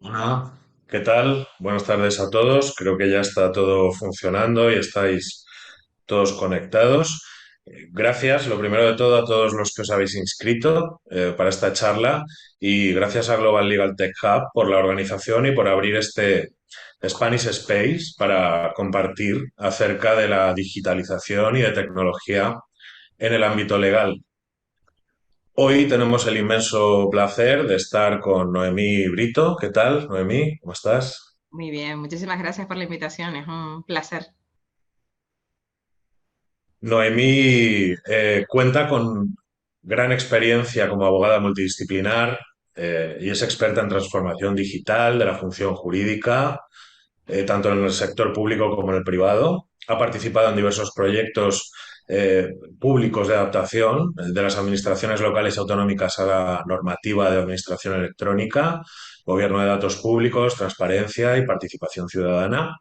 Hola, ¿qué tal? Buenas tardes a todos. Creo que ya está todo funcionando y estáis todos conectados. Gracias, lo primero de todo, a todos los que os habéis inscrito para esta charla y gracias a Global Legal Tech Hub por la organización y por abrir este Spanish Space para compartir acerca de la digitalización y de tecnología en el ámbito legal. Hoy tenemos el inmenso placer de estar con Noemí Brito. ¿Qué tal, Noemí? ¿Cómo estás? Muy bien, muchísimas gracias por la invitación, es un placer. Noemí cuenta con gran experiencia como abogada multidisciplinar y es experta en transformación digital de la función jurídica, tanto en el sector público como en el privado. Ha participado en diversos proyectos eh, públicos de adaptación de las administraciones locales y autonómicas a la normativa de administración electrónica, gobierno de datos públicos, transparencia y participación ciudadana.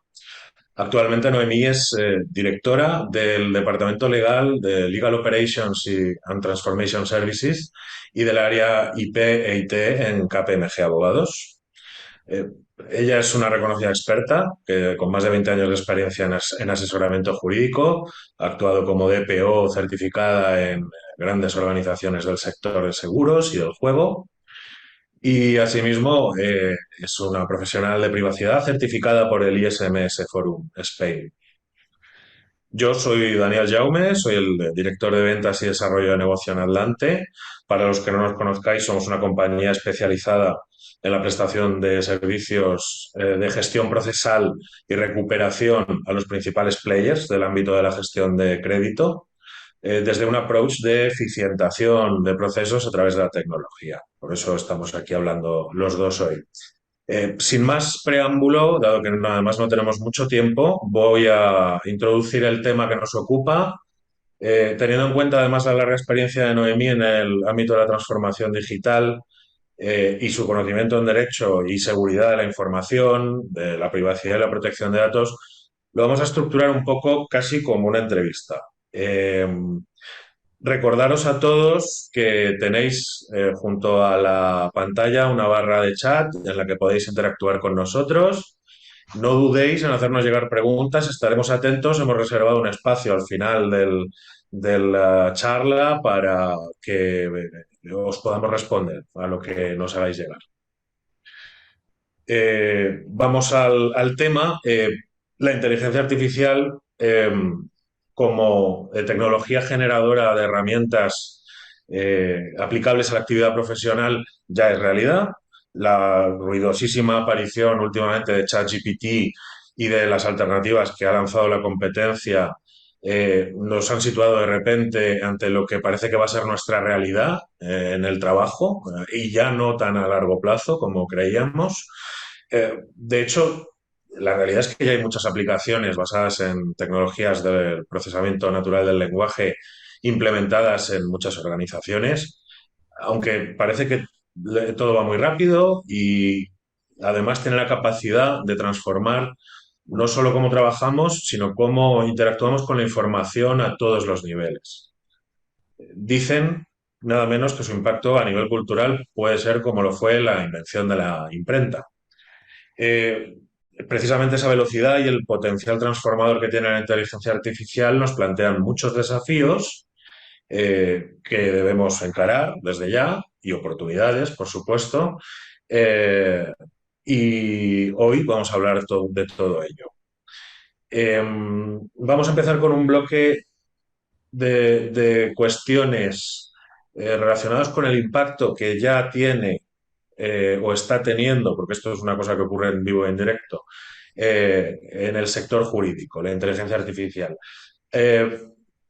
Actualmente Noemí es directora del Departamento Legal de Legal Operations and Transformation Services y del área IP e IT en KPMG Abogados. Eh, Ella es una reconocida experta con más de 20 años de experiencia en asesoramiento jurídico, ha actuado como DPO certificada en grandes organizaciones del sector de seguros y del juego y asimismo es una profesional de privacidad certificada por el ISMS Forum Spain. Yo soy Daniel Jaume, soy el director de ventas y desarrollo de negocio en Atlante. Para los que no nos conozcáis, somos una compañía especializada en la prestación de servicios de gestión procesal y recuperación a los principales players del ámbito de la gestión de crédito, desde un approach de eficientación de procesos a través de la tecnología. Por eso estamos aquí hablando los dos hoy. Sin más preámbulo, dado que además no tenemos mucho tiempo, voy a introducir el tema que nos ocupa, teniendo en cuenta además la larga experiencia de Noemí en el ámbito de la transformación digital y su conocimiento en derecho y seguridad de la información, de la privacidad y la protección de datos, lo vamos a estructurar un poco casi como una entrevista. Eh, Recordaros a todos que tenéis junto a la pantalla una barra de chat en la que podéis interactuar con nosotros. No dudéis en hacernos llegar preguntas, estaremos atentos. Hemos reservado un espacio al final de la charla para que os podamos responder a lo que nos hagáis llegar. Vamos al tema. La inteligencia artificial como tecnología generadora de herramientas aplicables a la actividad profesional ya es realidad. La ruidosísima aparición últimamente de ChatGPT y de las alternativas que ha lanzado la competencia nos han situado de repente ante lo que parece que va a ser nuestra realidad en el trabajo y ya no tan a largo plazo como creíamos. De hecho, la realidad es que ya hay muchas aplicaciones basadas en tecnologías del procesamiento natural del lenguaje implementadas en muchas organizaciones, aunque parece que todo va muy rápido y además tiene la capacidad de transformar no solo cómo trabajamos, sino cómo interactuamos con la información a todos los niveles. Dicen nada menos que su impacto a nivel cultural puede ser como lo fue la invención de la imprenta. Eh, Precisamente esa velocidad y el potencial transformador que tiene la inteligencia artificial nos plantean muchos desafíos que debemos encarar desde ya y oportunidades, por supuesto. Eh, y hoy vamos a hablar de todo ello. Vamos a empezar con un bloque de cuestiones relacionadas con el impacto que ya tiene o está teniendo, porque esto es una cosa que ocurre en vivo y en directo, en el sector jurídico, la inteligencia artificial. Eh,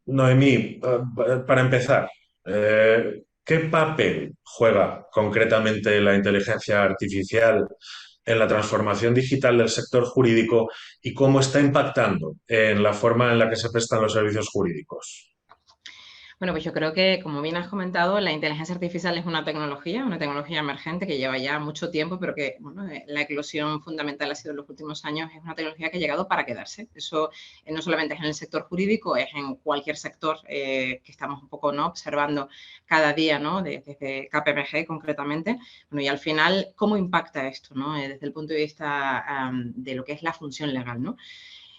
Noemí, para empezar, ¿qué papel juega concretamente la inteligencia artificial en la transformación digital del sector jurídico y cómo está impactando en la forma en la que se prestan los servicios jurídicos? Bueno, pues yo creo que, como bien has comentado, la inteligencia artificial es una tecnología emergente que lleva ya mucho tiempo, pero que, bueno, la eclosión fundamental ha sido en los últimos años. Es una tecnología que ha llegado para quedarse. Eso no solamente es en el sector jurídico, es en cualquier sector que estamos un poco, ¿no?, observando cada día, ¿no?, desde KPMG concretamente. Bueno, y al final, ¿cómo impacta esto, ¿no?, desde el punto de vista de lo que es la función legal, ¿no?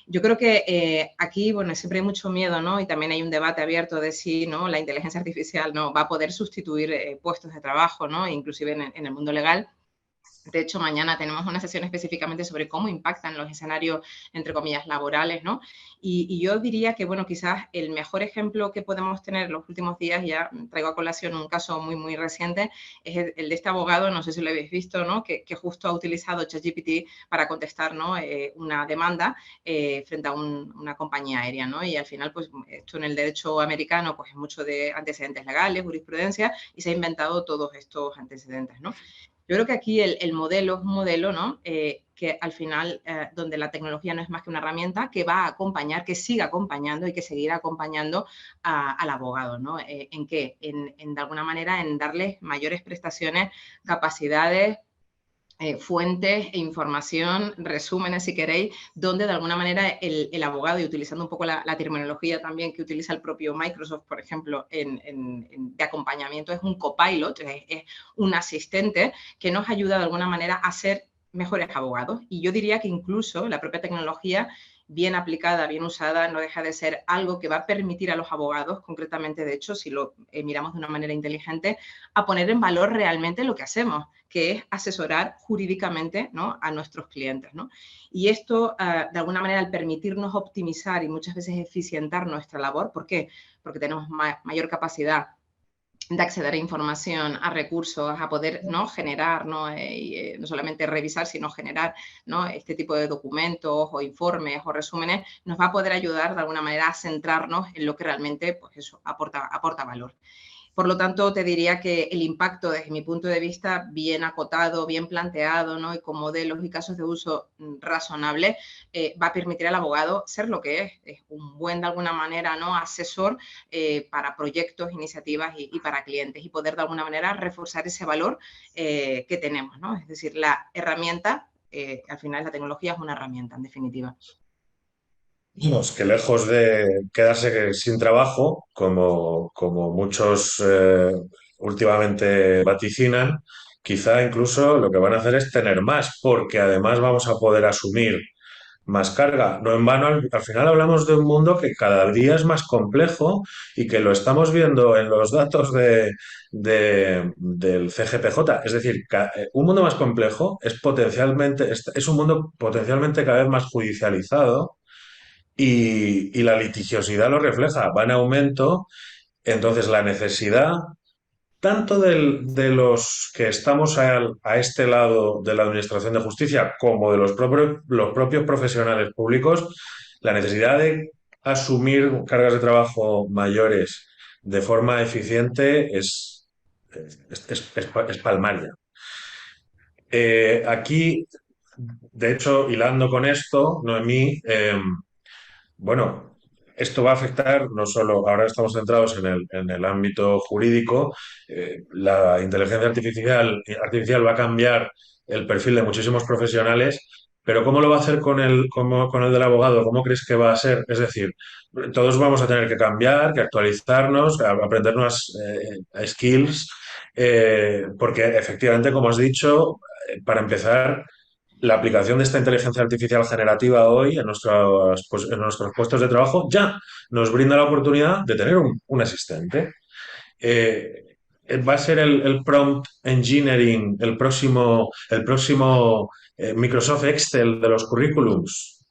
Yo creo que aquí, bueno, siempre hay mucho miedo, ¿no? Y también hay un debate abierto de si, ¿no?, la inteligencia artificial, ¿no?, va a poder sustituir puestos de trabajo, ¿no?, inclusive en el mundo legal. De hecho, mañana tenemos una sesión específicamente sobre cómo impactan los escenarios, entre comillas, laborales, ¿no? Y yo diría que, bueno, quizás el mejor ejemplo que podemos tener en los últimos días, ya traigo a colación un caso muy, muy reciente, es el de este abogado, no sé si lo habéis visto, ¿no?, que justo ha utilizado ChatGPT para contestar, ¿no?, una demanda frente a una compañía aérea, ¿no? Y al final, pues, esto en el derecho americano, pues, es mucho de antecedentes legales, jurisprudencia, y se ha inventado todos estos antecedentes, ¿no? Yo creo que aquí el modelo es un modelo, ¿no?, que al final, donde la tecnología no es más que una herramienta que va a acompañar, que siga acompañando y que seguirá acompañando al abogado, ¿no? ¿En qué? De alguna manera, en darles mayores prestaciones, capacidades, fuentes e información, resúmenes si queréis, donde de alguna manera el abogado, y utilizando un poco la terminología también que utiliza el propio Microsoft, por ejemplo, de acompañamiento, es un copilot, es un asistente que nos ayuda de alguna manera a ser mejores abogados. Y yo diría que incluso la propia tecnología, bien aplicada, bien usada, no deja de ser algo que va a permitir a los abogados, concretamente, de hecho, si lo miramos de una manera inteligente, a poner en valor realmente lo que hacemos, que es asesorar jurídicamente, ¿no?, a nuestros clientes, ¿no? Y esto, de alguna manera, al permitirnos optimizar y muchas veces eficientar nuestra labor, ¿por qué? Porque tenemos mayor capacidad de acceder a información, a recursos, a poder, ¿no?, generar, ¿no?, no solamente revisar, sino generar, ¿no?, este tipo de documentos o informes o resúmenes, nos va a poder ayudar de alguna manera a centrarnos en lo que realmente, pues eso, aporta valor. Por lo tanto, te diría que el impacto, desde mi punto de vista, bien acotado, bien planteado, ¿no?, y con modelos y casos de uso razonables, va a permitir al abogado ser lo que es un buen, de alguna manera, ¿no?, asesor para proyectos, iniciativas y para clientes, y poder de alguna manera reforzar ese valor que tenemos, ¿no? Es decir, la herramienta, al final la tecnología es una herramienta, en definitiva. Vamos, que lejos de quedarse sin trabajo, como muchos últimamente vaticinan, quizá incluso lo que van a hacer es tener más, porque además vamos a poder asumir más carga. No en vano, al final hablamos de un mundo que cada día es más complejo y que lo estamos viendo en los datos del CGPJ. Es decir, un mundo más complejo es un mundo potencialmente cada vez más judicializado y la litigiosidad lo refleja, va en aumento. Entonces, la necesidad tanto de los que estamos a este lado de la Administración de Justicia como de los propios profesionales públicos, la necesidad de asumir cargas de trabajo mayores de forma eficiente es palmaria. Aquí, de hecho, hilando con esto, Noemí, bueno, esto va a afectar no solo, ahora estamos centrados en el ámbito jurídico, la inteligencia artificial va a cambiar el perfil de muchísimos profesionales, pero ¿cómo lo va a hacer con el del abogado? ¿Cómo crees que va a ser? Es decir, todos vamos a tener que cambiar, que actualizarnos, que aprender nuevas skills, porque efectivamente, como has dicho, para empezar, la aplicación de esta inteligencia artificial generativa hoy en nuestros puestos de trabajo ya nos brinda la oportunidad de tener un asistente. Eh, Va a ser el prompt engineering el próximo Microsoft Excel de los currículums.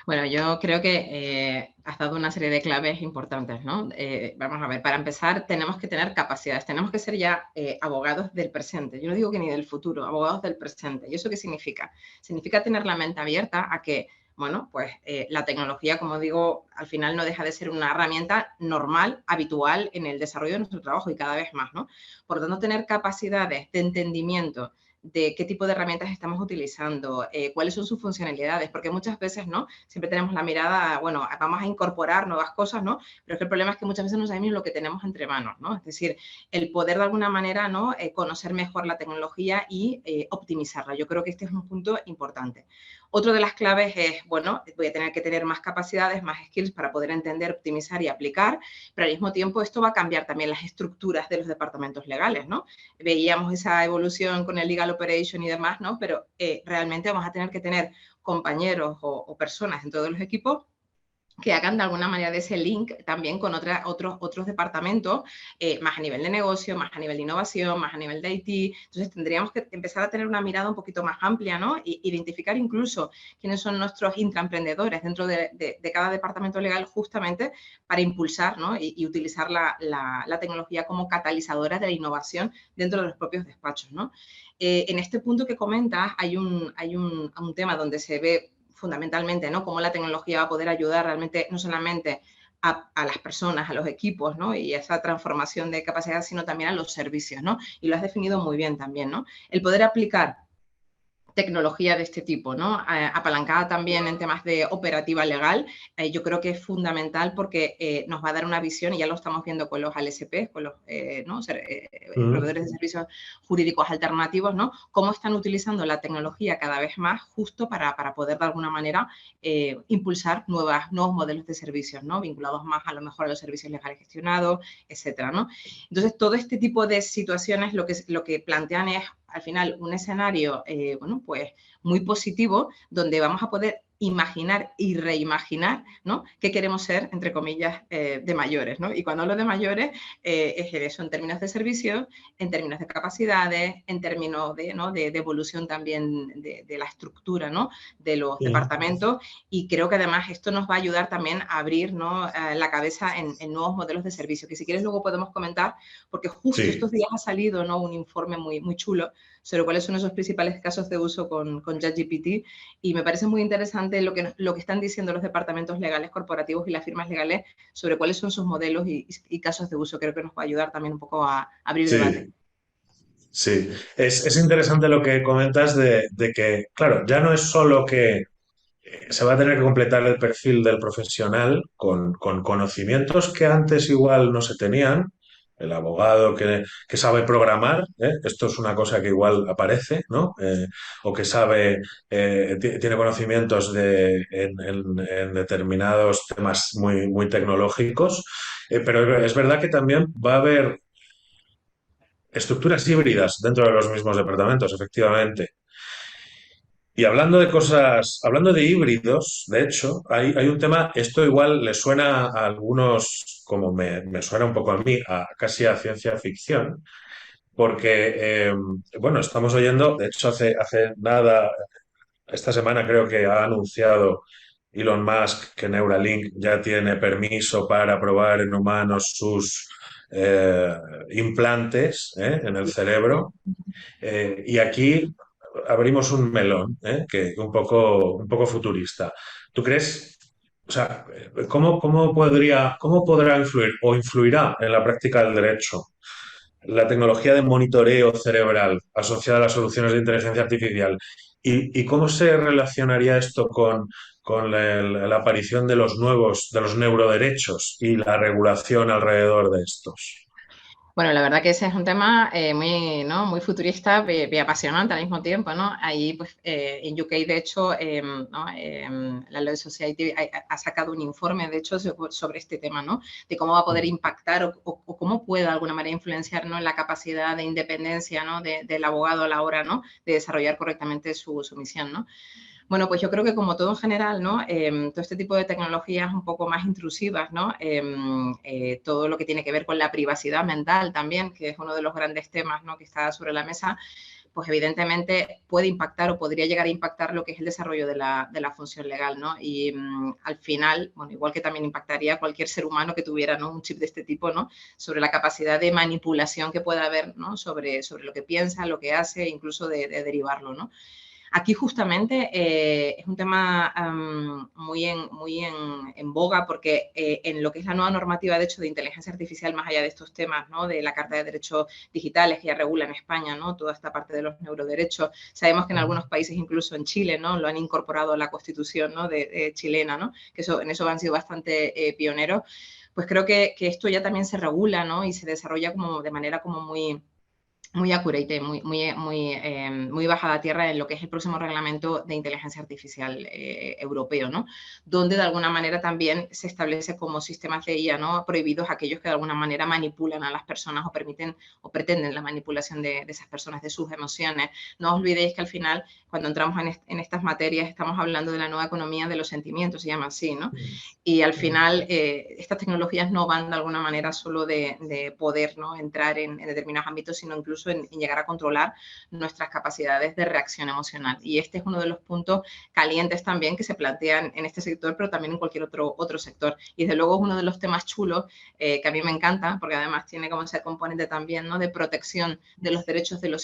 Bueno, yo creo que has dado una serie de claves importantes, ¿no? Vamos a ver, para empezar, tenemos que tener capacidades, tenemos que ser ya abogados del presente. Yo no digo que ni del futuro, abogados del presente. ¿Y eso qué significa? Significa tener la mente abierta a que, bueno, pues la tecnología, como digo, al final no deja de ser una herramienta normal, habitual en el desarrollo de nuestro trabajo y cada vez más, ¿no? Por lo tanto, tener capacidades de entendimiento de qué tipo de herramientas estamos utilizando, cuáles son sus funcionalidades, porque muchas veces, ¿no? Siempre tenemos la mirada, bueno, vamos a incorporar nuevas cosas, ¿no? Pero es que el problema es que muchas veces no sabemos lo que tenemos entre manos, ¿no? Es decir, el poder de alguna manera, ¿no? Conocer mejor la tecnología y optimizarla. Yo creo que este es un punto importante. Otro de las claves es, bueno, voy a tener que tener más capacidades, más skills para poder entender, optimizar y aplicar, pero al mismo tiempo esto va a cambiar también las estructuras de los departamentos legales, ¿no? Veíamos esa evolución con el Legal Operation y demás, ¿no? Pero realmente vamos a tener que tener compañeros o personas dentro de los equipos que hagan de alguna manera de ese link también con otros departamentos, más a nivel de negocio, más a nivel de innovación, más a nivel de IT. Entonces tendríamos que empezar a tener una mirada un poquito más amplia, ¿no? Y identificar incluso quiénes son nuestros intraemprendedores dentro de cada departamento legal justamente para impulsar, ¿no? Y utilizar la tecnología como catalizadora de la innovación dentro de los propios despachos, ¿no? En este punto que comentas hay un tema donde se ve fundamentalmente, ¿no? Cómo la tecnología va a poder ayudar realmente no solamente a las personas, a los equipos, ¿no? Y a esa transformación de capacidad, sino también a los servicios, ¿no? Y lo has definido muy bien también, ¿no? El poder aplicar tecnología de este tipo, ¿no? Apalancada también en temas de operativa legal, yo creo que es fundamental porque nos va a dar una visión, y ya lo estamos viendo con los ALSP, con los ¿no? Proveedores de servicios jurídicos alternativos, ¿no? Cómo están utilizando la tecnología cada vez más justo para poder de alguna manera impulsar nuevos modelos de servicios, ¿no? Vinculados más a lo mejor a los servicios legales gestionados, etcétera, ¿no? Entonces, todo este tipo de situaciones lo que plantean es al final un escenario, bueno, pues muy positivo, donde vamos a poder imaginar y reimaginar, ¿no? ¿Qué queremos ser, entre comillas, de mayores, ¿no? Y cuando hablo de mayores, es eso en términos de servicios, en términos de capacidades, en términos de, ¿no? de evolución también de la estructura, ¿no? De los departamentos, y creo que además esto nos va a ayudar también a abrir, ¿no? La cabeza en nuevos modelos de servicio, que si quieres luego podemos comentar, porque justo Sí. estos días ha salido, ¿no? Un informe muy chulo sobre cuáles son esos principales casos de uso con ChatGPT, y me parece muy interesante lo que están diciendo los departamentos legales corporativos y las firmas legales sobre cuáles son sus modelos y casos de uso. Creo que nos va a ayudar también un poco a abrir debate. Sí, sí. Es interesante lo que comentas de que, claro, ya no es solo que se va a tener que completar el perfil del profesional con conocimientos que antes igual no se tenían. El abogado que sabe programar, ¿eh? Esto es una cosa que igual aparece, ¿no? O que sabe, tiene conocimientos en determinados temas muy tecnológicos. Pero es verdad que también va a haber estructuras híbridas dentro de los mismos departamentos, efectivamente. Y hablando de cosas, hablando de híbridos, de hecho, hay un tema, esto igual le suena a algunos, como me suena un poco a mí, casi a ciencia ficción, porque, bueno, estamos oyendo, de hecho, hace nada, esta semana creo que ha anunciado Elon Musk que Neuralink ya tiene permiso para probar en humanos sus implantes, en el cerebro. Y aquí abrimos un melón, que un poco futurista. ¿Tú crees, o sea, cómo podrá influir o influirá en la práctica del derecho la tecnología de monitoreo cerebral asociada a las soluciones de inteligencia artificial? ¿Y cómo se relacionaría esto con la aparición de de los neuroderechos y la regulación alrededor de estos? Bueno, la verdad que ese es un tema muy, ¿no? muy futurista y apasionante al mismo tiempo, ¿no? Ahí, pues, en UK, de hecho, ¿no? La Law Society ha sacado un informe, de hecho, sobre este tema, ¿no? De cómo va a poder impactar o cómo puede, de alguna manera, influenciar, ¿no? En la capacidad de independencia, ¿no? Del abogado a la hora, ¿no? De desarrollar correctamente su misión, ¿no? Bueno, pues yo creo que como todo en general, ¿no? Todo este tipo de tecnologías un poco más intrusivas, ¿no? Todo lo que tiene que ver con la privacidad mental también, que es uno de los grandes temas, ¿no? Que está sobre la mesa, pues evidentemente puede impactar o podría llegar a impactar lo que es el desarrollo de la función legal, ¿no? Y al final, bueno, igual que también impactaría a cualquier ser humano que tuviera, ¿no? Un chip de este tipo, ¿no? Sobre la capacidad de manipulación que pueda haber, ¿no? Sobre lo que piensa, lo que hace, incluso de derivarlo, ¿no? Aquí justamente es un tema muy en boga porque en lo que es la nueva normativa, de hecho, de inteligencia artificial, más allá de estos temas, ¿no? De la Carta de Derechos Digitales que ya regula en España, ¿no? Toda esta parte de los neuroderechos. Sabemos que en algunos países, incluso en Chile, ¿no? Lo han incorporado a la Constitución, ¿no? de chilena, ¿no? Que en eso han sido bastante pioneros. Pues creo que esto ya también se regula, ¿no? Y se desarrolla como de manera como muy accurate, muy bajada a tierra en lo que es el próximo reglamento de inteligencia artificial europeo, ¿no? Donde de alguna manera también se establece como sistemas de IA, ¿no? Prohibidos aquellos que de alguna manera manipulan a las personas o permiten o pretenden la manipulación de esas personas, de sus emociones. No os olvidéis que al final, cuando entramos en estas materias, estamos hablando de la nueva economía de los sentimientos, se llama así, ¿no? Y al final, estas tecnologías no van de alguna manera solo de poder, ¿no? Entrar en determinados ámbitos, sino incluso en llegar a controlar nuestras capacidades de reacción emocional. Y este es uno de los puntos calientes también que se plantean en este sector, pero también en cualquier otro sector. Y desde luego es uno de los temas chulos que a mí me encanta, porque además tiene como ese componente también, ¿no? De protección de los derechos de los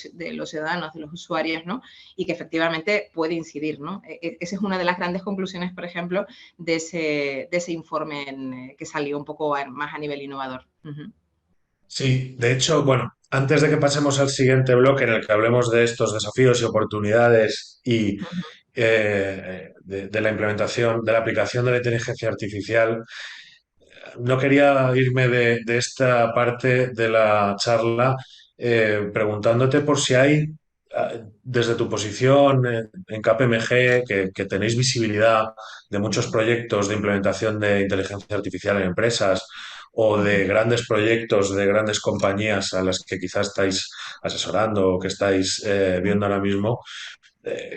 ciudadanos, de los usuarios, ¿no? Y que efectivamente puede incidir, ¿no? Esa es una de las grandes conclusiones, por ejemplo, de ese informe que salió un poco más a nivel innovador. Sí, de hecho, bueno, antes de que pasemos al siguiente bloque en el que hablemos de estos desafíos y oportunidades y de la implementación, de la aplicación de la inteligencia artificial, no quería irme de esta parte de la charla preguntándote por si hay, desde tu posición en KPMG, que tenéis visibilidad de muchos proyectos de implementación de inteligencia artificial en empresas o de grandes proyectos de grandes compañías a las que quizás estáis asesorando o que estáis viendo ahora mismo,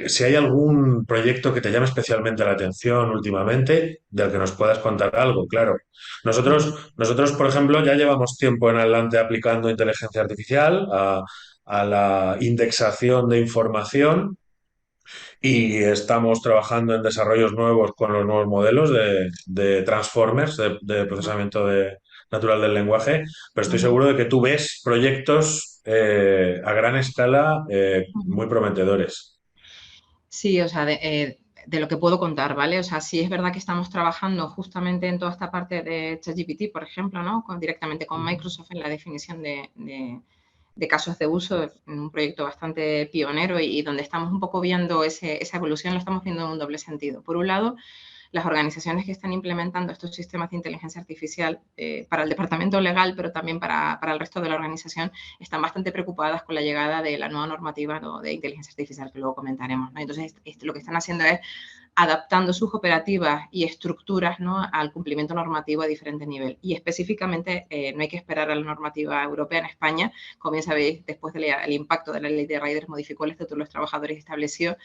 si hay algún proyecto que te llame especialmente la atención últimamente, del que nos puedas contar algo, claro. Nosotros, por ejemplo, ya llevamos tiempo en adelante aplicando inteligencia artificial a la indexación de información y estamos trabajando en desarrollos nuevos con los nuevos modelos de transformers, de procesamiento natural del lenguaje, pero estoy seguro de que tú ves proyectos a gran escala muy prometedores. Sí, o sea, de lo que puedo contar, ¿vale? O sea, sí es verdad que estamos trabajando justamente en toda esta parte de ChatGPT, por ejemplo, ¿no? Directamente con Microsoft en la definición de casos de uso, en un proyecto bastante pionero y donde estamos un poco viendo esa evolución, lo estamos viendo en un doble sentido. Por un lado, las organizaciones que están implementando estos sistemas de inteligencia artificial para el departamento legal, pero también para el resto de la organización, están bastante preocupadas con la llegada de la nueva normativa, ¿no? De inteligencia artificial, que luego comentaremos, ¿no? Entonces, lo que están haciendo es adaptando sus operativas y estructuras, ¿no? Al cumplimiento normativo a diferente nivel. Y específicamente, no hay que esperar a la normativa europea. En España, como bien sabéis, después del impacto de la ley de Riders, modificó el Estatuto de los Trabajadores y estableció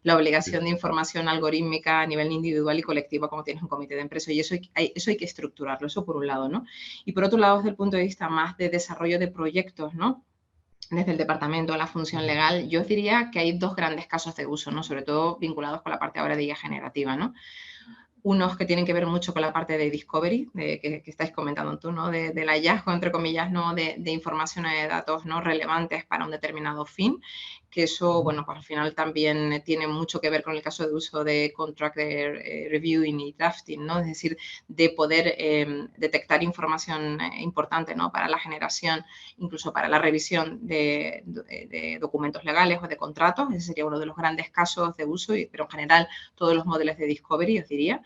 la obligación de información algorítmica a nivel individual y colectivo, como tienes un comité de empresa, y eso hay que estructurarlo, eso por un lado, ¿no? Y por otro lado, desde el punto de vista más de desarrollo de proyectos, ¿no? Desde el departamento a la función legal, yo diría que hay dos grandes casos de uso, ¿no? Sobre todo vinculados con la parte ahora de IA generativa, ¿no? Unos que tienen que ver mucho con la parte de discovery, que estáis comentando tú, ¿no? Del hallazgo, entre comillas, ¿no? De información de datos no relevantes para un determinado fin, que eso, bueno, pues al final también tiene mucho que ver con el caso de uso de contract reviewing y drafting, ¿no? Es decir, de poder detectar información importante, ¿no? Para la generación, incluso para la revisión de documentos legales o de contratos. Ese sería uno de los grandes casos de uso, pero en general todos los modelos de discovery, os diría.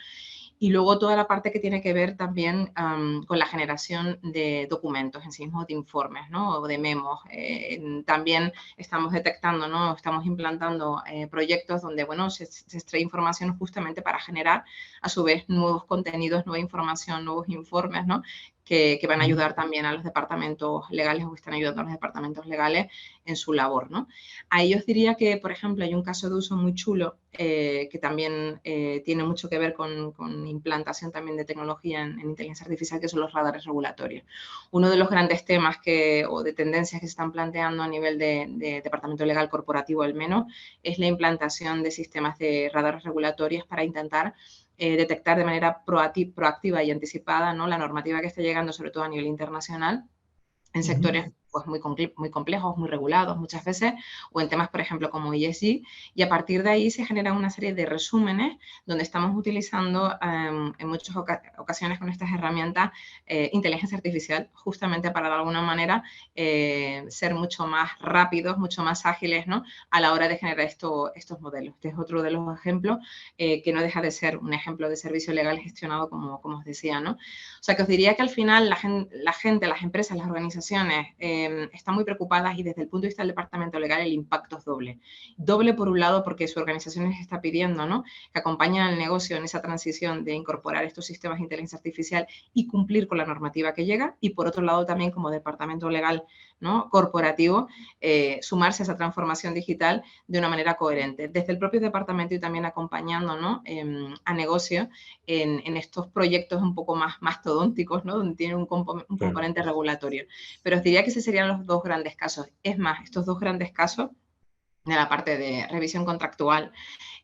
Y luego toda la parte que tiene que ver también con la generación de documentos en sí mismos, de informes, ¿no? O de memos. También estamos detectando, ¿no? Estamos implantando proyectos donde, bueno, se extrae información justamente para generar, a su vez, nuevos contenidos, nueva información, nuevos informes, ¿no? Que van a ayudar también a los departamentos legales o que están ayudando a los departamentos legales en su labor, ¿no? A ellos diría que, por ejemplo, hay un caso de uso muy chulo que también tiene mucho que ver con implantación también de tecnología en inteligencia artificial, que son los radares regulatorios. Uno de los grandes temas o de tendencias que se están planteando a nivel de departamento legal corporativo al menos es la implantación de sistemas de radares regulatorios para intentar detectar de manera proactiva y anticipada, ¿no? La normativa que está llegando, sobre todo a nivel internacional, en sectores pues muy complejos, muy regulados muchas veces, o en temas, por ejemplo, como ESG, y a partir de ahí se generan una serie de resúmenes donde estamos utilizando en muchas ocasiones con estas herramientas inteligencia artificial, justamente para de alguna manera ser mucho más rápidos, mucho más ágiles, ¿no?, a la hora de generar estos modelos. Este es otro de los ejemplos que no deja de ser un ejemplo de servicio legal gestionado, como os decía, ¿no? O sea, que os diría que al final la gente, las empresas, las organizaciones están muy preocupadas, y desde el punto de vista del departamento legal el impacto es doble. Doble por un lado porque su organización les está pidiendo, ¿no?, que acompañen al negocio en esa transición de incorporar estos sistemas de inteligencia artificial y cumplir con la normativa que llega, y por otro lado también como departamento legal, ¿no?, corporativo, sumarse a esa transformación digital de una manera coherente, desde el propio departamento y también acompañando, ¿no?, a negocio en estos proyectos un poco más mastodónticos, ¿no?, donde tienen un componente regulatorio. Pero os diría que esos serían los dos grandes casos. Es más, estos dos grandes casos de la parte de revisión contractual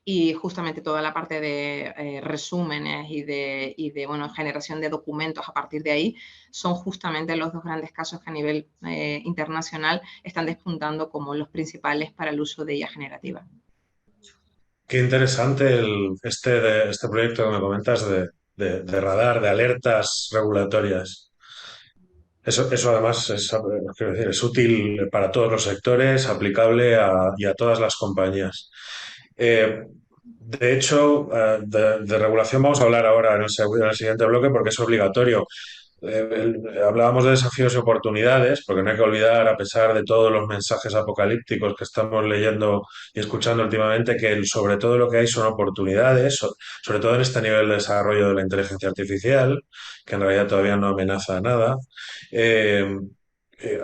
y justamente toda la parte de resúmenes y de bueno, generación de documentos a partir de ahí, son justamente los dos grandes casos que a nivel internacional están despuntando como los principales para el uso de IA generativa. Qué interesante este proyecto que me comentas de radar, de alertas regulatorias. Eso además quiero decir, es útil para todos los sectores, aplicable y a todas las compañías. De hecho, de regulación vamos a hablar ahora en el siguiente bloque porque es obligatorio. Hablábamos de desafíos y oportunidades, porque no hay que olvidar, a pesar de todos los mensajes apocalípticos que estamos leyendo y escuchando últimamente, que sobre todo lo que hay son oportunidades, sobre todo en este nivel de desarrollo de la inteligencia artificial, que en realidad todavía no amenaza a nada. Eh,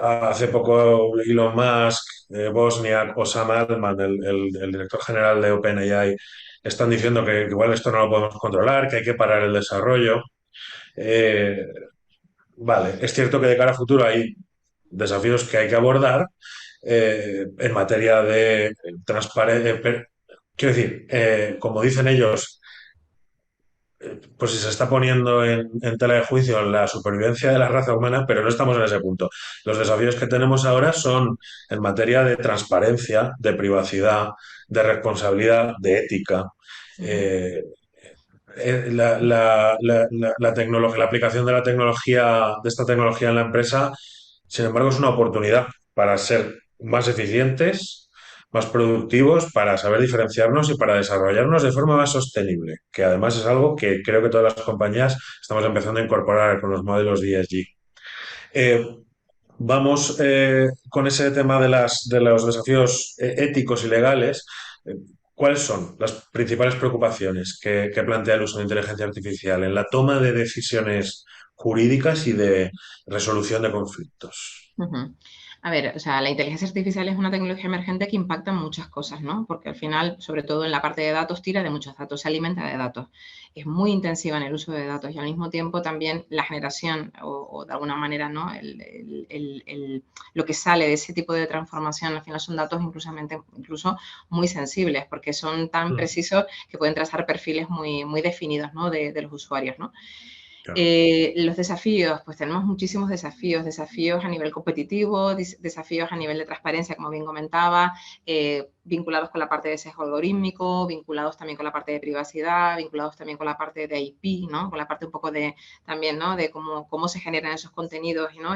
Hace poco Elon Musk, Bosniak o Sam Altman, el director general de OpenAI, están diciendo que igual esto no lo podemos controlar, que hay que parar el desarrollo. Eh, vale, es cierto que de cara a futuro hay desafíos que hay que abordar en materia de transparencia. Quiero decir, como dicen ellos, pues si se está poniendo en tela de juicio la supervivencia de la raza humana, pero no estamos en ese punto. Los desafíos que tenemos ahora son en materia de transparencia, de privacidad, de responsabilidad, de ética. Eh, la aplicación de la tecnología, de esta tecnología en la empresa, sin embargo, es una oportunidad para ser más eficientes, más productivos, para saber diferenciarnos y para desarrollarnos de forma más sostenible, que además es algo que creo que todas las compañías estamos empezando a incorporar con los modelos de ESG. Eh, Vamos con ese tema de los desafíos éticos y legales. Eh, ¿Cuáles son las principales preocupaciones que plantea el uso de inteligencia artificial en la toma de decisiones jurídicas y de resolución de conflictos? A ver, o sea, la inteligencia artificial es una tecnología emergente que impacta en muchas cosas, ¿no? Porque al final, sobre todo en la parte de datos, tira de muchos datos, se alimenta de datos. Es muy intensiva en el uso de datos y al mismo tiempo también la generación o de alguna manera, ¿no?, lo que sale de ese tipo de transformación al final son datos incluso muy sensibles porque son tan Mm, precisos que pueden trazar perfiles muy definidos, ¿no?, de los usuarios, ¿no? claro. Los desafíos, pues tenemos muchísimos desafíos a nivel competitivo, desafíos a nivel de transparencia, como bien comentaba, vinculados con la parte de sesgo algorítmico, vinculados también con la parte de privacidad, vinculados también con la parte de IP, ¿no?, con la parte un poco de también, ¿no?, de cómo se generan esos contenidos, ¿no?,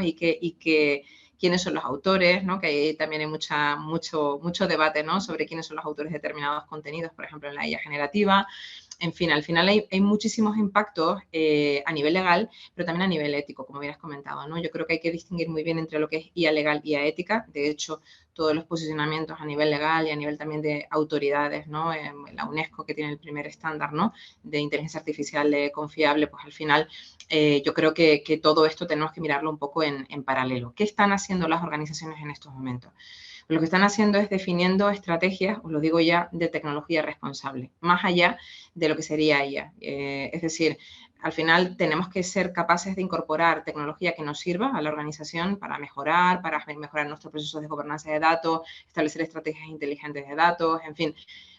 quiénes son los autores, ¿no?, que ahí también hay mucho debate, ¿no?, sobre quiénes son los autores de determinados contenidos, por ejemplo, en la IA generativa. En fin, al final hay muchísimos impactos a nivel legal, pero también a nivel ético, como bien has comentado, ¿no? Yo creo que hay que distinguir muy bien entre lo que es IA legal y IA ética. De hecho, todos los posicionamientos a nivel legal y a nivel también de autoridades, ¿no? La UNESCO, que tiene el primer estándar, ¿no?, de inteligencia artificial confiable, pues al final yo creo que todo esto tenemos que mirarlo un poco en paralelo. ¿Qué están haciendo las organizaciones en estos momentos? Lo que están haciendo es definiendo estrategias, os lo digo ya, de tecnología responsable, más allá de lo que sería IA. Es decir, al final tenemos que ser capaces de incorporar tecnología que nos sirva a la organización para mejorar nuestros procesos de gobernanza de datos, establecer estrategias inteligentes de datos, en fin,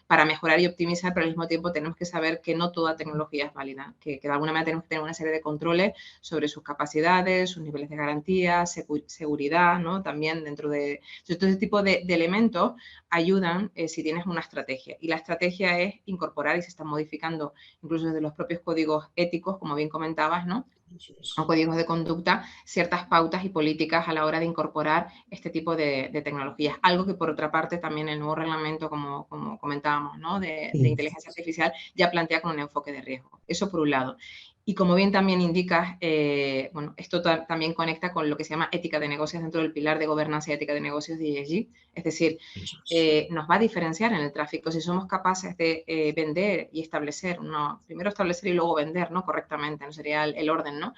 para mejorar y optimizar, pero al mismo tiempo tenemos que saber que no toda tecnología es válida, que de alguna manera tenemos que tener una serie de controles sobre sus capacidades, sus niveles de garantía, seguridad, ¿no? También dentro de todo ese tipo de elementos ayudan si tienes una estrategia. Y la estrategia es incorporar, y se están modificando incluso desde los propios códigos éticos, como bien comentabas, ¿no? Eso es. O códigos de conducta, ciertas pautas y políticas a la hora de incorporar este tipo de tecnologías. Algo que, por otra parte, también el nuevo reglamento, como comentábamos, ¿no? de inteligencia artificial, ya plantea con un enfoque de riesgo. Eso por un lado. Y como bien también indicas, bueno, esto también conecta con lo que se llama ética de negocios dentro del pilar de gobernanza y ética de negocios de ESG. Es decir, Eso es. nos va a diferenciar en el tráfico si somos capaces de vender y establecer, no, primero establecer y luego vender, ¿no? Correctamente, no sería el orden, ¿no?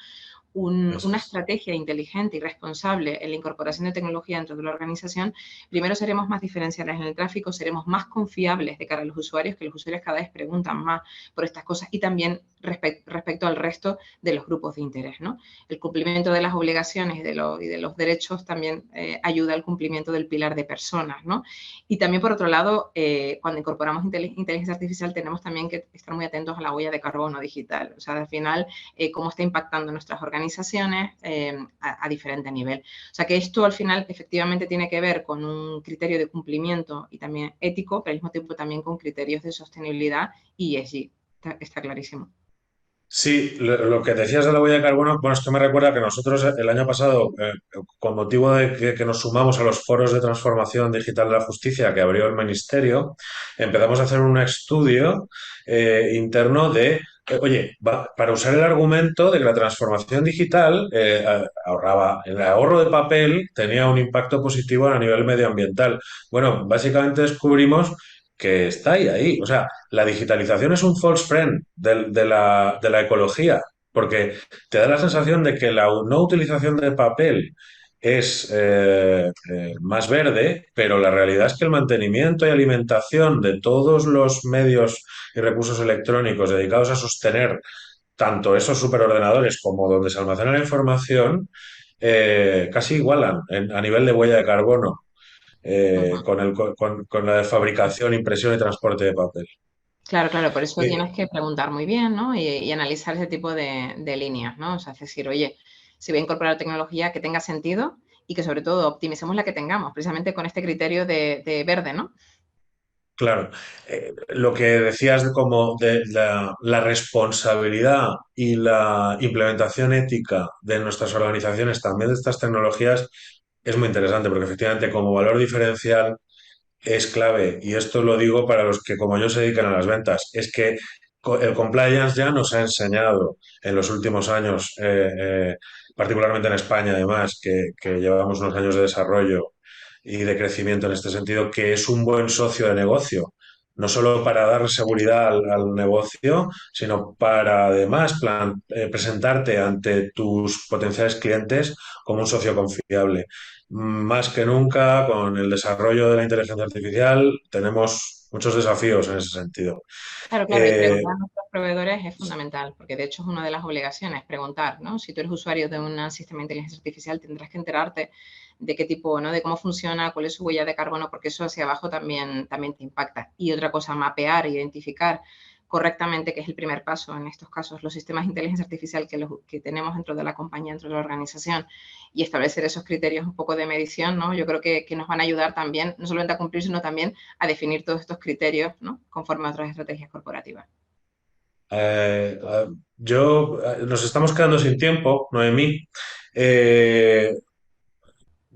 Eso Una es. estrategia inteligente y responsable en la incorporación de tecnología dentro de la organización, primero seremos más diferenciales en el tráfico, seremos más confiables de cara a los usuarios, que los usuarios cada vez preguntan más por estas cosas, y también respecto al resto de los grupos de interés, ¿no? El cumplimiento de las obligaciones y de los derechos también ayuda al cumplimiento del pilar de personas, ¿no? Y también, por otro lado, cuando incorporamos inteligencia artificial tenemos también que estar muy atentos a la huella de carbono digital. O sea, al final, cómo está impactando nuestras organizaciones a diferente nivel. O sea, que esto al final efectivamente tiene que ver con un criterio de cumplimiento y también ético, pero al mismo tiempo también con criterios de sostenibilidad y ESG. Está clarísimo. Sí, lo que decías de la huella de carbono, bueno, esto me recuerda que nosotros el año pasado, con motivo de que nos sumamos a los foros de transformación digital de la justicia que abrió el Ministerio, empezamos a hacer un estudio interno de, oye, para usar el argumento de que la transformación digital ahorraba, el ahorro de papel tenía un impacto positivo a nivel medioambiental. Bueno, básicamente descubrimos que está ahí. O sea, la digitalización es un false friend de la ecología, porque te da la sensación de que la no utilización de papel es más verde, pero la realidad es que el mantenimiento y alimentación de todos los medios y recursos electrónicos dedicados a sostener tanto esos superordenadores como donde se almacena la información, casi igualan a nivel de huella de carbono Uh -huh. con la de fabricación, impresión y transporte de papel. Claro, claro, por eso Eh, tienes que preguntar muy bien, ¿no? Y analizar ese tipo de líneas, ¿no? O sea, es decir, oye, si voy a incorporar tecnología que tenga sentido y que sobre todo optimicemos la que tengamos, precisamente con este criterio de verde, ¿no? claro, lo que decías de como de la responsabilidad y la implementación ética de nuestras organizaciones también de estas tecnologías es muy interesante porque efectivamente como valor diferencial es clave, y esto lo digo para los que como yo se dedican a las ventas, es que el compliance ya nos ha enseñado en los últimos años, particularmente en España además, que llevamos unos años de desarrollo y de crecimiento en este sentido, que es un buen socio de negocio. No solo para dar seguridad al negocio, sino para además presentarte ante tus potenciales clientes como un socio confiable. Más que nunca, con el desarrollo de la inteligencia artificial, tenemos muchos desafíos en ese sentido. Claro, claro, y Eh, preguntar a nuestros proveedores es fundamental, porque de hecho es una de las obligaciones, preguntar, ¿no? Si tú eres usuario de un sistema de inteligencia artificial, tendrás que enterarte de qué tipo, ¿no? De cómo funciona, cuál es su huella de carbono, porque eso hacia abajo también te impacta. Y otra cosa, mapear, identificar correctamente, que es el primer paso en estos casos, los sistemas de inteligencia artificial que tenemos dentro de la compañía, dentro de la organización, y establecer esos criterios un poco de medición, ¿no? Yo creo que nos van a ayudar también, no solamente a cumplir, sino también a definir todos estos criterios, ¿no? Conforme a otras estrategias corporativas. eh, nos estamos quedando sin tiempo, Noemí. Eh,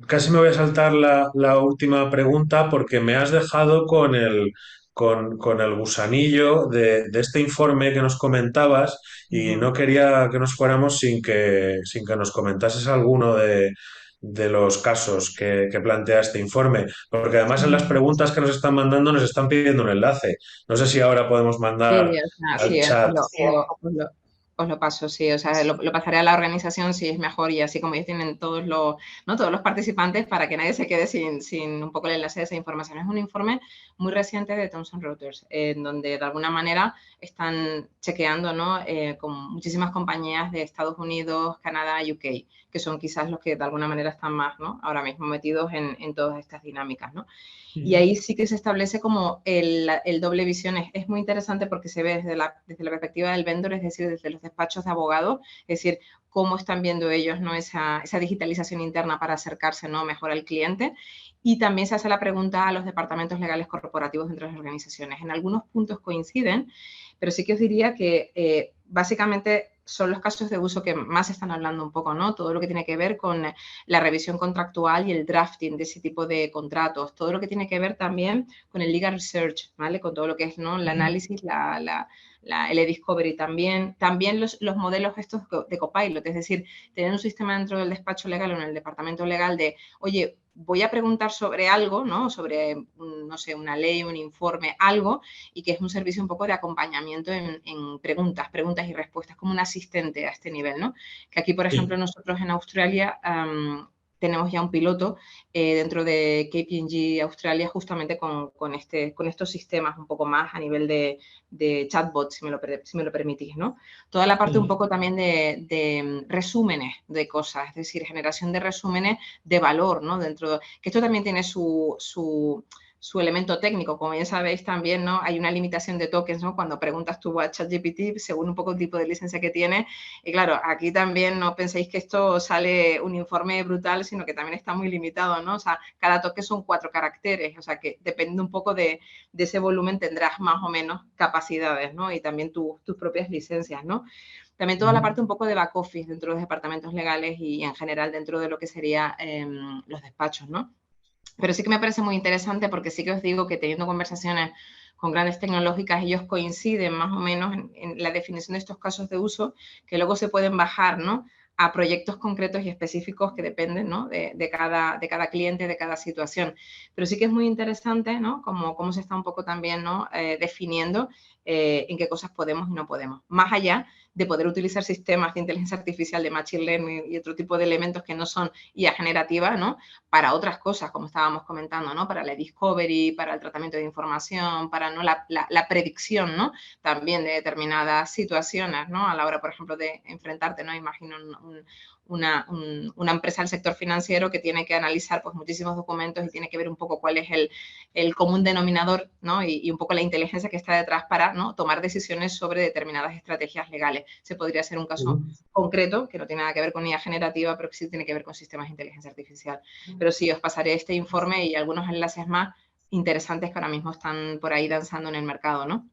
Casi me voy a saltar la última pregunta porque me has dejado con el gusanillo de este informe que nos comentabas Uh y -huh. no quería que nos fuéramos sin que nos comentases alguno de los casos que plantea este informe, porque además en las preguntas que nos están mandando nos están pidiendo un enlace. No sé si ahora podemos Sí, mandar o sea, al sí, chat. os lo paso, sí, o sea, lo pasaré a la organización si es mejor y así como ellos tienen todos los, ¿no? Todos los participantes para que nadie se quede sin un poco el enlace de esa información. Es un informe muy reciente de Thomson Reuters, en donde de alguna manera están chequeando, ¿no? Con muchísimas compañías de Estados Unidos, Canadá, UK, que son quizás los que de alguna manera están más, ¿no?, ahora mismo metidos en todas estas dinámicas, ¿no? Y ahí sí que se establece como el doble visión. Es muy interesante porque se ve desde la perspectiva del vendor, es decir, desde los despachos de abogados, es decir, cómo están viendo ellos, ¿no?, esa digitalización interna para acercarse, ¿no?, mejor al cliente. Y también se hace la pregunta a los departamentos legales corporativos dentro de las organizaciones. En algunos puntos coinciden, pero sí que os diría que básicamente son los casos de uso que más están hablando un poco, ¿no? Todo lo que tiene que ver con la revisión contractual y el drafting de ese tipo de contratos, todo lo que tiene que ver también con el legal research, ¿vale? Con todo lo que es, ¿no?, el análisis, el e-discovery también los modelos estos de copilot, es decir, tener un sistema dentro del despacho legal o en el departamento legal de, oye, voy a preguntar sobre algo, ¿no?, sobre, no sé, una ley, un informe, algo, y que es un servicio un poco de acompañamiento en preguntas y respuestas, como un asistente a este nivel, ¿no? Que aquí, por ejemplo, Sí. nosotros en Australia tenemos ya un piloto dentro de KPMG Australia justamente con estos sistemas un poco más a nivel de chatbot, si me lo permitís, ¿no? Toda la parte un poco también de resúmenes de cosas, es decir, generación de resúmenes de valor, ¿no? Que esto también tiene su elemento técnico, como ya sabéis también, ¿no? Hay una limitación de tokens, ¿no? Cuando preguntas tú a ChatGPT, según un poco el tipo de licencia que tiene, y claro, aquí también no penséis que esto sale un informe brutal, sino que también está muy limitado, ¿no? O sea, cada toque son 4 caracteres, o sea, que depende un poco de ese volumen tendrás más o menos capacidades, ¿no? Y también tus propias licencias, ¿no? También toda la parte un poco de back office dentro de los departamentos legales y en general dentro de lo que sería los despachos, ¿no? Pero sí que me parece muy interesante porque sí que os digo que teniendo conversaciones con grandes tecnológicas, ellos coinciden más o menos en la definición de estos casos de uso que luego se pueden bajar, ¿no?, a proyectos concretos y específicos que dependen, ¿no?, de cada cliente, de cada situación. Pero sí que es muy interesante, ¿no?, cómo se está un poco también, ¿no?, definiendo en qué cosas podemos y no podemos. Más allá de poder utilizar sistemas de inteligencia artificial, de machine learning y otro tipo de elementos que no son IA generativa, ¿no?, para otras cosas, como estábamos comentando, ¿no?, para la discovery, para el tratamiento de información, para, ¿no?, la predicción, ¿no?, también de determinadas situaciones, ¿no?, a la hora, por ejemplo, de enfrentarte, ¿no? Imagino una empresa del sector financiero que tiene que analizar pues muchísimos documentos y tiene que ver un poco cuál es el común denominador, ¿no?, y un poco la inteligencia que está detrás para, ¿no?, tomar decisiones sobre determinadas estrategias legales. Se podría ser un caso concreto que no tiene nada que ver con IA generativa, pero que sí tiene que ver con sistemas de inteligencia artificial. Pero sí, os pasaré este informe y algunos enlaces más interesantes que ahora mismo están por ahí danzando en el mercado, ¿no?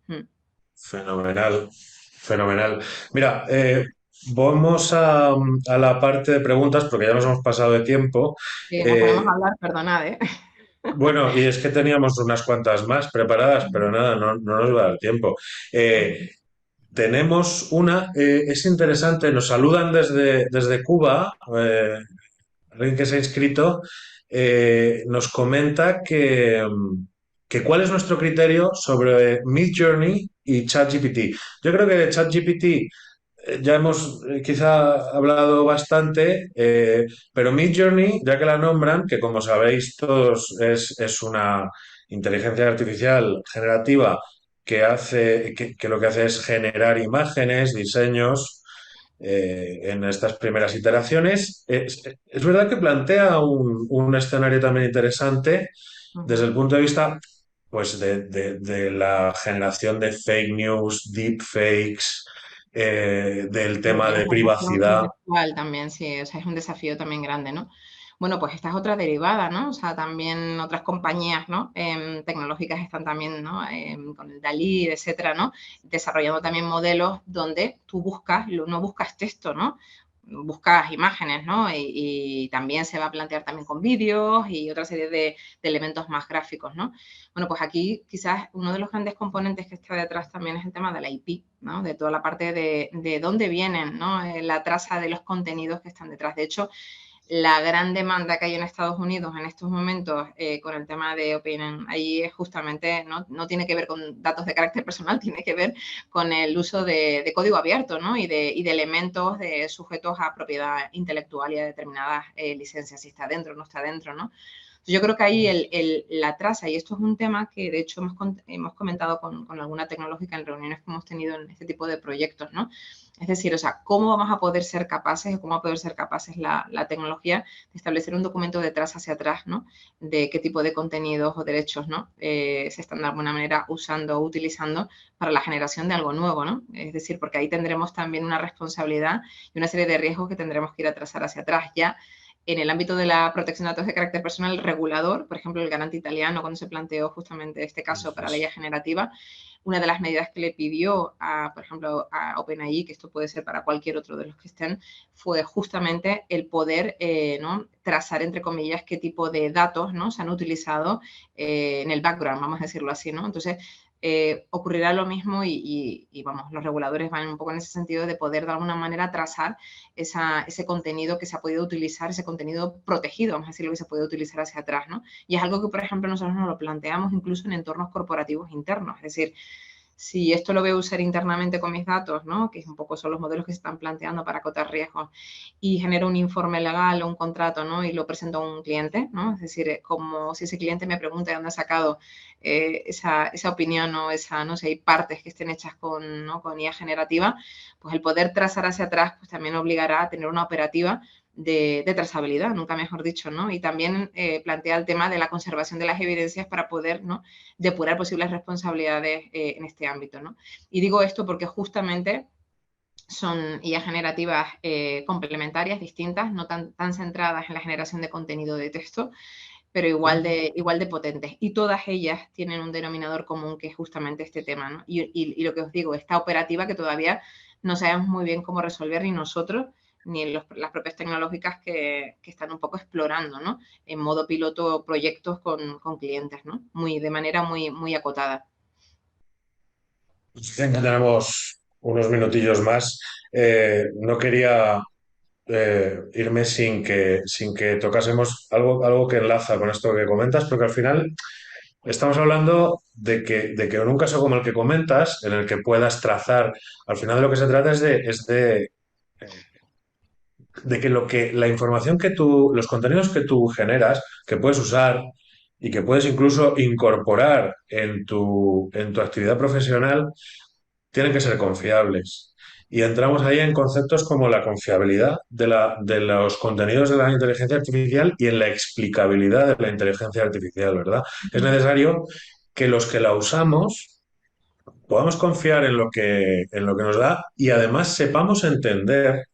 Fenomenal, fenomenal. Mira, vamos a la parte de preguntas porque ya nos hemos pasado de tiempo. Sí, nos ponemos Eh, a hablar, perdonad, ¿eh? bueno, y es que teníamos unas cuantas más preparadas, pero nada, no nos va a dar tiempo. Eh, tenemos una, es interesante, nos saludan desde Cuba, alguien que se ha inscrito, nos comenta que cuál es nuestro criterio sobre Midjourney y ChatGPT. Yo creo que de ChatGPT ya hemos quizá hablado bastante, pero Midjourney, ya que la nombran, que como sabéis todos es una inteligencia artificial generativa que lo que hace es generar imágenes, diseños en estas primeras iteraciones. Es verdad que plantea un escenario también interesante desde el punto de vista pues, de la generación de fake news, deepfakes, del tema La de información privacidad. contextual también, sí, o sea, es un desafío también grande, ¿no? Bueno, pues esta es otra derivada, ¿no? O sea, también otras compañías, ¿no?, tecnológicas están también, ¿no?, con el DALI, etcétera, ¿no?, desarrollando también modelos donde tú no buscas texto, ¿no?, buscas imágenes, ¿no? Y también se va a plantear también con vídeos y otra serie de elementos más gráficos, ¿no? Bueno, pues aquí quizás uno de los grandes componentes que está detrás también es el tema de la IP, ¿no?, de toda la parte de dónde vienen, ¿no?, la traza de los contenidos que están detrás. De hecho, la gran demanda que hay en Estados Unidos en estos momentos con el tema de OpenAI es justamente, no tiene que ver con datos de carácter personal, tiene que ver con el uso de código abierto, ¿no?, y de elementos sujetos a propiedad intelectual y a determinadas licencias, si está dentro o no está dentro, ¿no? Yo creo que ahí la traza, y esto es un tema que de hecho hemos comentado con alguna tecnológica en reuniones que hemos tenido en este tipo de proyectos, ¿no? Es decir, o sea, ¿cómo vamos a poder ser capaces, o cómo va a poder ser capaces la tecnología de establecer un documento de atrás hacia atrás, ¿no? De qué tipo de contenidos o derechos, ¿no? Se están de alguna manera usando o utilizando para la generación de algo nuevo, ¿no? Es decir, porque ahí tendremos también una responsabilidad y una serie de riesgos que tendremos que ir a trazar hacia atrás. Ya en el ámbito de la protección de datos de carácter personal, el regulador, por ejemplo, el garante italiano, cuando se planteó justamente este caso para la IA generativa, una de las medidas que le pidió, por ejemplo, a OpenAI, que esto puede ser para cualquier otro de los que estén, fue justamente el poder ¿no? trazar, entre comillas, qué tipo de datos ¿no? se han utilizado en el background, vamos a decirlo así. ¿no? Entonces, ocurrirá lo mismo vamos, los reguladores van un poco en ese sentido de poder de alguna manera trazar ese contenido que se ha podido utilizar, ese contenido protegido, vamos a decirlo, que se puede utilizar hacia atrás, ¿no? Y es algo que, por ejemplo, nosotros nos lo planteamos incluso en entornos corporativos internos, es decir, si esto lo voy a usar internamente con mis datos, ¿no? Que es un poco son los modelos que se están planteando para acotar riesgos, y genero un informe legal o un contrato, ¿no? Y lo presento a un cliente, ¿no? Es decir, como si ese cliente me pregunta de dónde ha sacado esa opinión o esa, no sé, hay partes que estén hechas con, ¿no? con IA generativa, pues el poder trazar hacia atrás pues también obligará a tener una operativa de trazabilidad, nunca mejor dicho, ¿no? Y también plantea el tema de la conservación de las evidencias para poder, ¿no? depurar posibles responsabilidades en este ámbito, ¿no? Y digo esto porque justamente son IA generativas complementarias, distintas, no tan centradas en la generación de contenido de texto, pero igual de potentes. Y todas ellas tienen un denominador común que es justamente este tema, ¿no? Y lo que os digo, esta operativa que todavía no sabemos muy bien cómo resolver ni nosotros ni las propias tecnológicas que están un poco explorando, ¿no? En modo piloto proyectos con clientes, ¿no? De manera muy acotada. Venga, tenemos unos minutillos más. No quería irme sin que tocásemos algo que enlaza con esto que comentas, porque al final estamos hablando de que en un caso como el que comentas, en el que puedas trazar, al final de lo que se trata es de que la información los contenidos que tú generas, que puedes usar y que puedes incluso incorporar en tu actividad profesional, tienen que ser confiables. Y entramos ahí en conceptos como la confiabilidad de los contenidos de la inteligencia artificial y en la explicabilidad de la inteligencia artificial, ¿verdad? Es necesario que los que la usamos podamos confiar en lo que nos da y además sepamos entender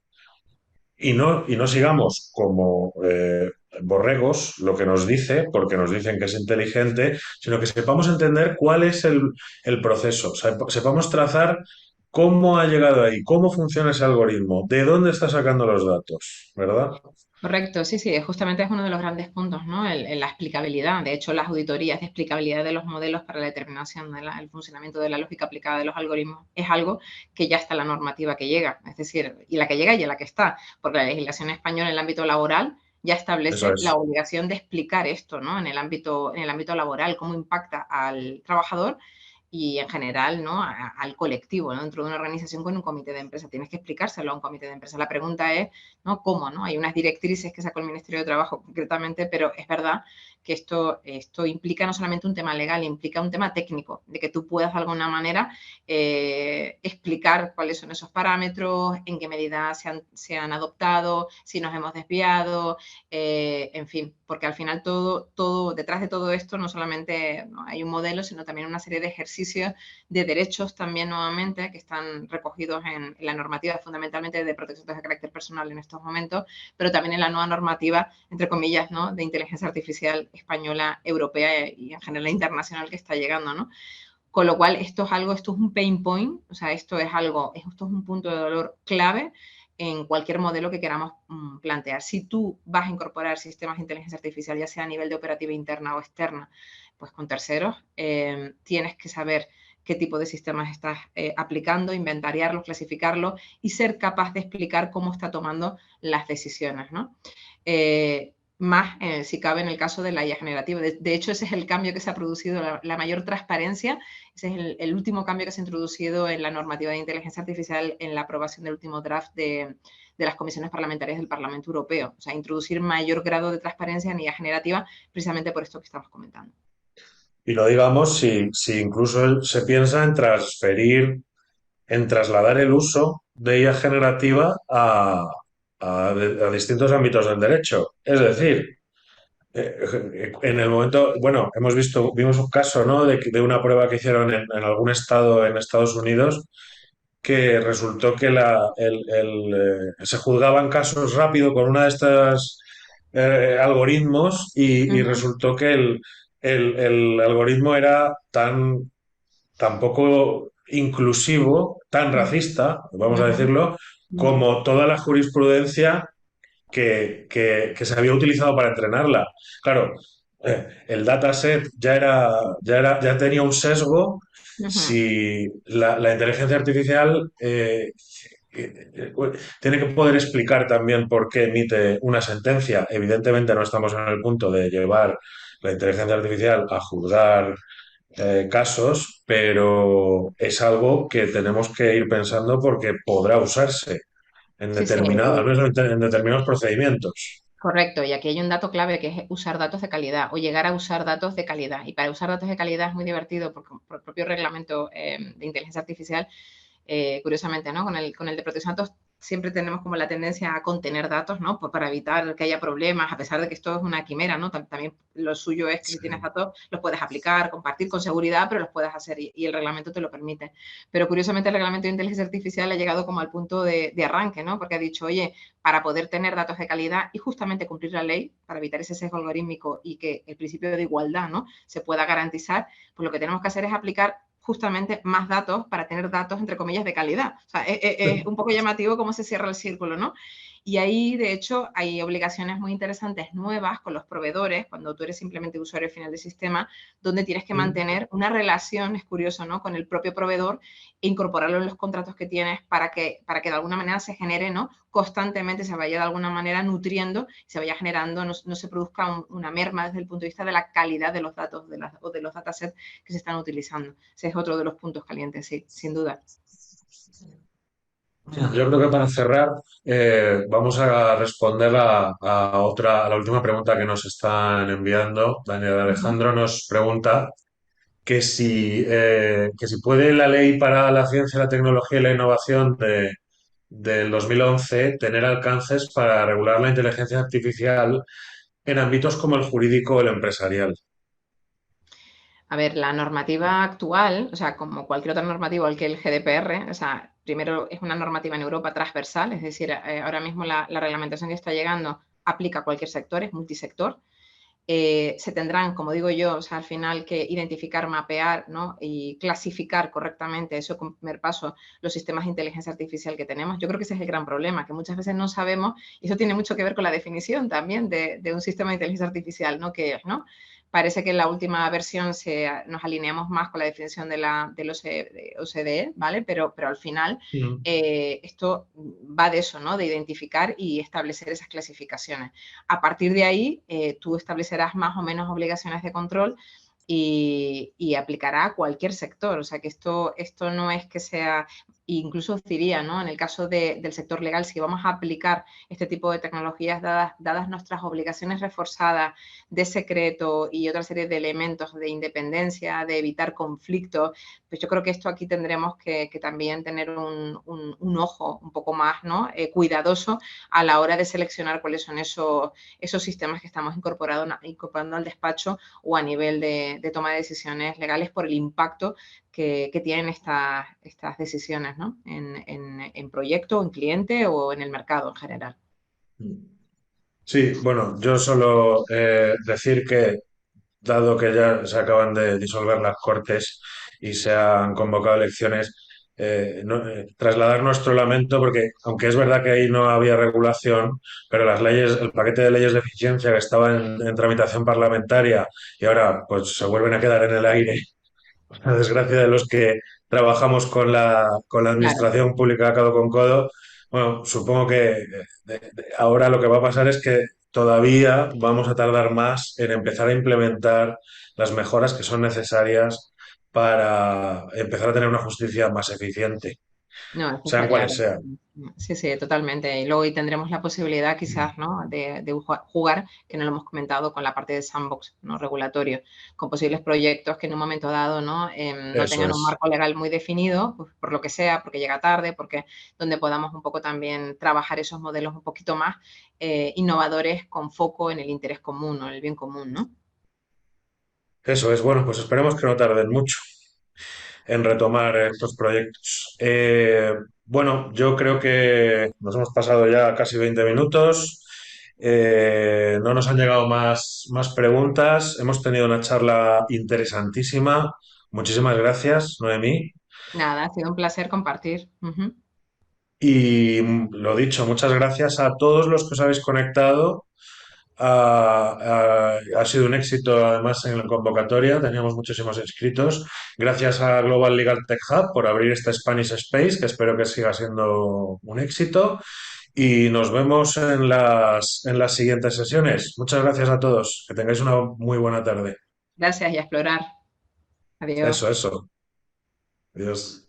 y no sigamos como borregos lo que nos dice, porque nos dicen que es inteligente, sino que sepamos entender cuál es el proceso, o sea, sepamos trazar cómo ha llegado ahí, cómo funciona ese algoritmo, de dónde está sacando los datos, ¿verdad? Correcto, sí, sí, justamente es uno de los grandes puntos, ¿no? La explicabilidad. De hecho, las auditorías de explicabilidad de los modelos para la determinación del funcionamiento de la lógica aplicada de los algoritmos es algo que ya está en la normativa que llega, es decir, y la que llega y en la que está, porque la legislación española en el ámbito laboral ya Eso establece la es. obligación de explicar esto, ¿no? En el ámbito laboral, cómo impacta al trabajador y en general, ¿no? Al colectivo, ¿no? Dentro de una organización con un comité de empresa. Tienes que explicárselo a un comité de empresa. La pregunta es, ¿no? ¿Cómo? ¿No? Hay unas directrices que sacó el Ministerio de Trabajo concretamente, pero es verdad que esto implica no solamente un tema legal, implica un tema técnico, de que tú puedas de alguna manera explicar cuáles son esos parámetros, en qué medida se han adoptado, si nos hemos desviado, en fin, porque al final detrás de todo esto no solamente ¿no? hay un modelo, sino también una serie de ejercicios de derechos también nuevamente que están recogidos en la normativa fundamentalmente de protección de carácter personal en estos momentos, pero también en la nueva normativa, entre comillas, ¿no? de inteligencia artificial española, europea y en general internacional que está llegando, ¿no? Con lo cual, esto es un pain point, o sea, esto es un punto de dolor clave en cualquier modelo que queramos plantear. Si tú vas a incorporar sistemas de inteligencia artificial, ya sea a nivel de operativa interna o externa, pues con terceros, tienes que saber qué tipo de sistemas estás aplicando, inventariarlos, clasificarlos y ser capaz de explicar cómo está tomando las decisiones, ¿no? Más, si cabe, en el caso de la IA generativa. De hecho, ese es el cambio que se ha producido, la mayor transparencia. Ese es el último cambio que se ha introducido en la normativa de inteligencia artificial en la aprobación del último draft de las comisiones parlamentarias del Parlamento Europeo. O sea, introducir mayor grado de transparencia en IA generativa precisamente por esto que estamos comentando. Y lo digamos si incluso se piensa en trasladar el uso de IA generativa a distintos ámbitos del derecho. Es decir, en el momento, bueno, vimos un caso, ¿no? De una prueba que hicieron en algún estado en Estados Unidos que resultó que se juzgaban casos rápido con una de estas algoritmos y Ujú, resultó que el algoritmo era tan poco inclusivo, tan ujú, racista, vamos a ujú, decirlo, ujú, como toda la jurisprudencia que se había utilizado para entrenarla. Claro, el dataset ya tenía un sesgo. ujú. Si la inteligencia artificial tiene que poder explicar también por qué emite una sentencia. Evidentemente no estamos en el punto de llevar la inteligencia artificial a juzgar casos, pero es algo que tenemos que ir pensando porque podrá usarse Sí, sí. al menos en determinados procedimientos. Correcto, y aquí hay un dato clave que es usar datos de calidad o llegar a usar datos de calidad. Y para usar datos de calidad es muy divertido porque por el propio reglamento de inteligencia artificial curiosamente, ¿no? Con el de protección de datos siempre tenemos como la tendencia a contener datos, ¿no? Para evitar que haya problemas, a pesar de que esto es una quimera, ¿no? También lo suyo es que si tienes Sí. datos los puedes aplicar, compartir con seguridad, pero los puedes hacer y el reglamento te lo permite. Pero curiosamente el reglamento de inteligencia artificial ha llegado como al punto de arranque, ¿no? Porque ha dicho, oye, para poder tener datos de calidad y justamente cumplir la ley, para evitar ese sesgo algorítmico y que el principio de igualdad, ¿no? Se pueda garantizar, pues lo que tenemos que hacer es aplicar justamente más datos para tener datos, entre comillas, de calidad. O sea, es un poco llamativo cómo se cierra el círculo, ¿no? Y ahí, de hecho, hay obligaciones muy interesantes nuevas con los proveedores, cuando tú eres simplemente usuario final del sistema, donde tienes que mantener una relación, es curioso, ¿no? Con el propio proveedor e incorporarlo en los contratos que tienes para que de alguna manera se genere, ¿no? Constantemente se vaya de alguna manera nutriendo, se vaya generando, no se produzca una merma desde el punto de vista de la calidad de los datos o de los datasets que se están utilizando. Ese es otro de los puntos calientes, sí, sin duda. Yo creo que para cerrar, vamos a responder a la última pregunta que nos están enviando. Daniel Uh -huh. Alejandro nos pregunta que si puede la ley para la ciencia, la tecnología y la innovación del 2011 tener alcances para regular la inteligencia artificial en ámbitos como el jurídico o el empresarial. A ver, la normativa actual, o sea, como cualquier otra normativa, igual que el GDPR, o sea, primero es una normativa en Europa transversal, es decir, ahora mismo la reglamentación que está llegando aplica a cualquier sector, es multisector. Se tendrán, como digo yo, o sea, al final que identificar, mapear, ¿no? Y clasificar correctamente, eso como primer paso, los sistemas de inteligencia artificial que tenemos. Yo creo que ese es el gran problema, que muchas veces no sabemos, y eso tiene mucho que ver con la definición también de un sistema de inteligencia artificial, ¿no? ¿Qué es, no? Parece que en la última versión nos alineamos más con la definición del OCDE, ¿vale? Pero al final Mm. esto va de eso, ¿no? De identificar y establecer esas clasificaciones. A partir de ahí, tú establecerás más o menos obligaciones de control y aplicará a cualquier sector. O sea que esto no es que sea, incluso os diría, ¿no? En el caso del sector legal, si vamos a aplicar este tipo de tecnologías, dadas nuestras obligaciones reforzadas de secreto y otra serie de elementos de independencia, de evitar conflictos, pues yo creo que esto aquí tendremos que también tener un ojo un poco más, ¿no? Cuidadoso a la hora de seleccionar cuáles son esos sistemas que estamos incorporando al despacho o a nivel de toma de decisiones legales por el impacto que tienen estas decisiones, ¿no? En proyecto, en cliente o en el mercado en general. Sí, bueno, yo solo decir que dado que ya se acaban de disolver las Cortes y se han convocado elecciones, trasladar nuestro lamento, porque aunque es verdad que ahí no había regulación, pero las leyes, el paquete de leyes de eficiencia que estaba en tramitación parlamentaria y ahora pues se vuelven a quedar en el aire, la desgracia de los que trabajamos con la Claro. administración pública codo con codo. Bueno, supongo que ahora lo que va a pasar es que todavía vamos a tardar más en empezar a implementar las mejoras que son necesarias para empezar a tener una justicia más eficiente. No, eso sean está cuales claro. sean. Sí, sí, totalmente. Y luego y tendremos la posibilidad quizás, ¿no? de jugar, que no lo hemos comentado, con la parte de sandbox, ¿no? Regulatorio, con posibles proyectos que en un momento dado, ¿no? No Eso tengan un es. marco legal muy definido, pues, por lo que sea, porque llega tarde, porque donde podamos un poco también trabajar esos modelos un poquito más innovadores con foco en el interés común o en el bien común, ¿no? Eso es. Bueno, pues esperemos que no tarden mucho en retomar estos proyectos. Bueno, yo creo que nos hemos pasado ya casi 20 minutos. No nos han llegado más preguntas. Hemos tenido una charla interesantísima. Muchísimas gracias, Noemí. Nada, ha sido un placer compartir. Ujú. Y lo dicho, muchas gracias a todos los que os habéis conectado. Ha sido un éxito además en la convocatoria, teníamos muchísimos inscritos. Gracias a Global Legal Tech Hub por abrir este Spanish Space, que espero que siga siendo un éxito. Y nos vemos en las siguientes sesiones. Muchas gracias a todos. Que tengáis una muy buena tarde. Gracias y a explorar. Adiós. Eso, eso. Adiós.